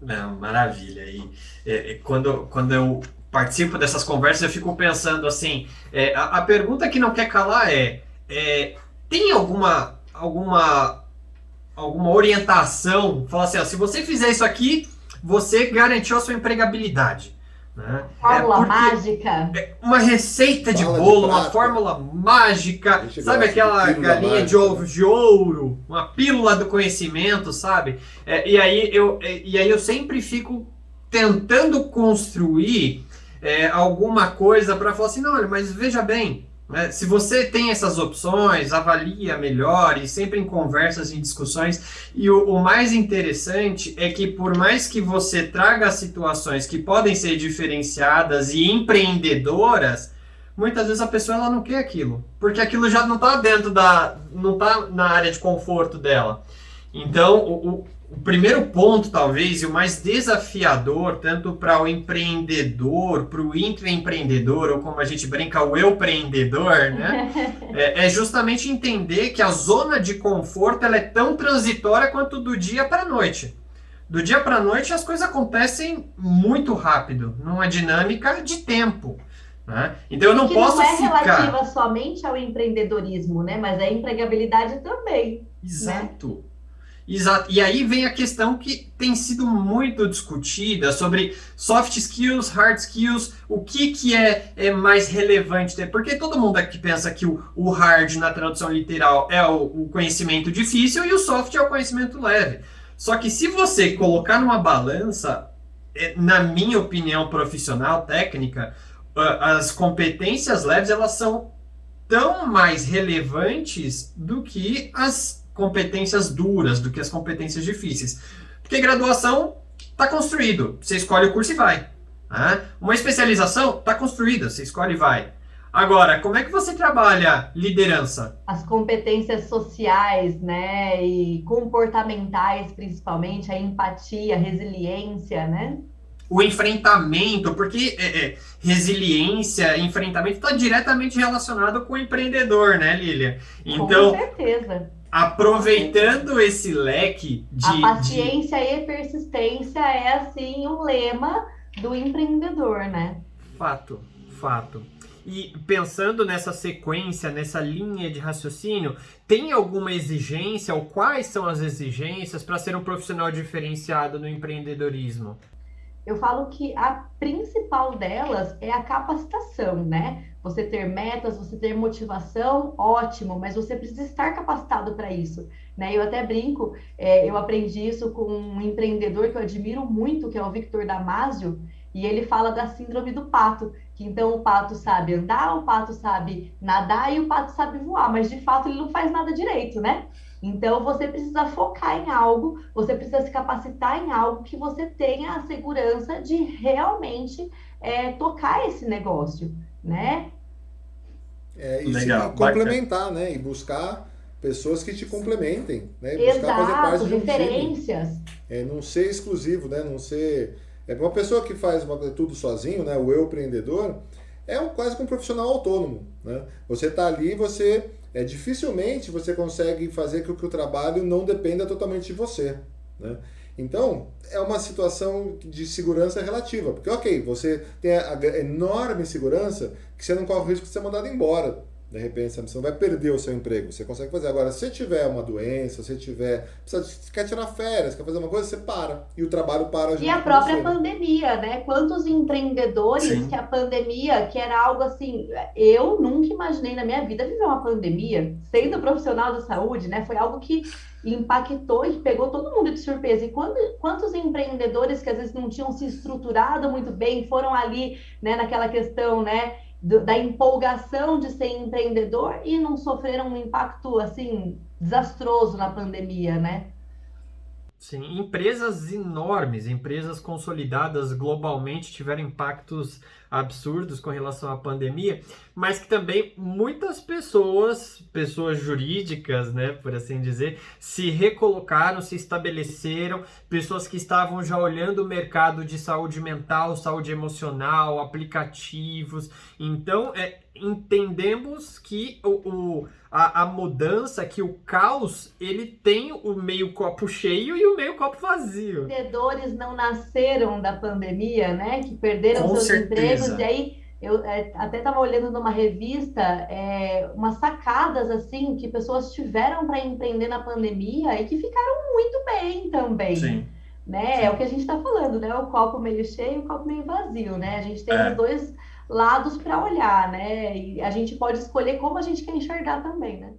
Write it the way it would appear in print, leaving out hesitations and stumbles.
Não, maravilha. E quando eu participo dessas conversas, eu fico pensando assim, a pergunta que não quer calar tem alguma orientação? Fala assim, ó, se você fizer isso aqui, você garantiu a sua empregabilidade. Né? Fórmula Porque mágica. uma receita de Bala de bolo, uma prata. fórmula A mágica, gente sabe gosta de aquela pílula galinha de mágica, né? ovos de ouro, uma pílula do conhecimento, sabe? E aí eu sempre fico tentando construir alguma coisa para falar assim, não, olha, mas veja bem, né, se você tem essas opções, avalia melhor e sempre em conversas, em discussões. E o mais interessante é que por mais que você traga situações que podem ser diferenciadas e empreendedoras, muitas vezes a pessoa ela não quer aquilo, porque aquilo já não está não está na área de conforto dela. Então, o primeiro ponto, talvez, e o mais desafiador, tanto para o empreendedor, para o intraempreendedor, ou como a gente brinca, o eu-preendedor, né? É justamente entender que a zona de conforto ela é tão transitória quanto do dia para a noite. Do dia para a noite as coisas acontecem muito rápido, numa dinâmica de tempo. Né? Então eu E não que não posso é ficar. relativa somente ao empreendedorismo, né? Mas à empregabilidade também, né? Exato. Exato. E aí vem a questão que tem sido muito discutida sobre soft skills, hard skills, o que é mais relevante. Porque todo mundo aqui pensa que o hard, na tradução literal, é o conhecimento difícil e o soft é o conhecimento leve. Só que se você colocar numa balança, na minha opinião profissional, técnica, as competências leves elas são tão mais relevantes do que as competências duras, do que as competências difíceis. Porque graduação está construído, você escolhe o curso e vai. Né? Uma especialização está construída, você escolhe e vai. Agora, como é que você trabalha liderança? As competências sociais, né? E comportamentais, principalmente, a empatia, a resiliência, né? O enfrentamento, porque resiliência, enfrentamento está diretamente relacionado com o empreendedor, né, Lilia? Com Então, certeza, com certeza. aproveitando esse leque A de paciência e persistência é, assim, o lema do empreendedor, né? fato, fato. E pensando nessa sequência, nessa linha de raciocínio, tem alguma exigência ou quais são as exigências para ser um profissional diferenciado no empreendedorismo? Eu falo que a principal delas é a capacitação, né? Você ter metas, você ter motivação, ótimo, mas você precisa estar capacitado para isso, né? Eu até brinco, eu aprendi isso com um empreendedor que eu admiro muito, que é o Victor Damasio, e ele fala da síndrome do pato, que então o pato sabe andar, o pato sabe nadar e o pato sabe voar, mas de fato ele não faz nada direito, né? Então, você precisa focar em algo, você precisa se capacitar em algo que você tenha a segurança de realmente tocar esse negócio, né? E Legal, bacana. complementar, né? E buscar pessoas que te complementem, né? E buscar fazer Exato, parte de um time. referências. Não ser exclusivo, né? Não ser. Uma pessoa que faz tudo sozinho, né? O eu empreendedor, quase que um profissional autônomo, né? Você está ali, dificilmente você consegue fazer com que o trabalho não dependa totalmente de você, né? Então, é uma situação de segurança relativa, porque ok, você tem a enorme segurança que você não corre o risco de ser mandado embora. De repente, você não vai perder o seu emprego, você consegue fazer. Agora, se tiver uma doença, se tiver, quer tirar férias, quer fazer uma coisa, você para. E o trabalho para E a junto com própria você. pandemia, né? Quantos empreendedores que Sim. a pandemia, que era algo assim, eu nunca imaginei na minha vida viver uma pandemia, sendo profissional da saúde, né? Foi algo que impactou e pegou todo mundo de surpresa. E quantos empreendedores que às vezes não tinham se estruturado muito bem, foram ali, né, naquela questão, né, da empolgação de ser empreendedor e não sofreram um impacto assim desastroso na pandemia, né? Sim, empresas enormes, empresas consolidadas globalmente tiveram impactos absurdos com relação à pandemia, mas que também muitas pessoas jurídicas, né, por assim dizer, se recolocaram, se estabeleceram, pessoas que estavam já olhando o mercado de saúde mental, saúde emocional, aplicativos. Então, entendemos que a mudança, que o caos, ele tem o meio copo cheio e o meio copo vazio. Empreendedores não nasceram da pandemia, né? Que perderam Com seus empregos, certeza. e aí eu até estava olhando numa revista umas sacadas assim que pessoas tiveram para empreender na pandemia e que ficaram muito bem também. Sim, Né? É o sim. que a gente está falando, né? O copo meio cheio e o copo meio vazio, né? A gente tem os É. dois lados para olhar, né? E a gente pode escolher como a gente quer enxergar também, né?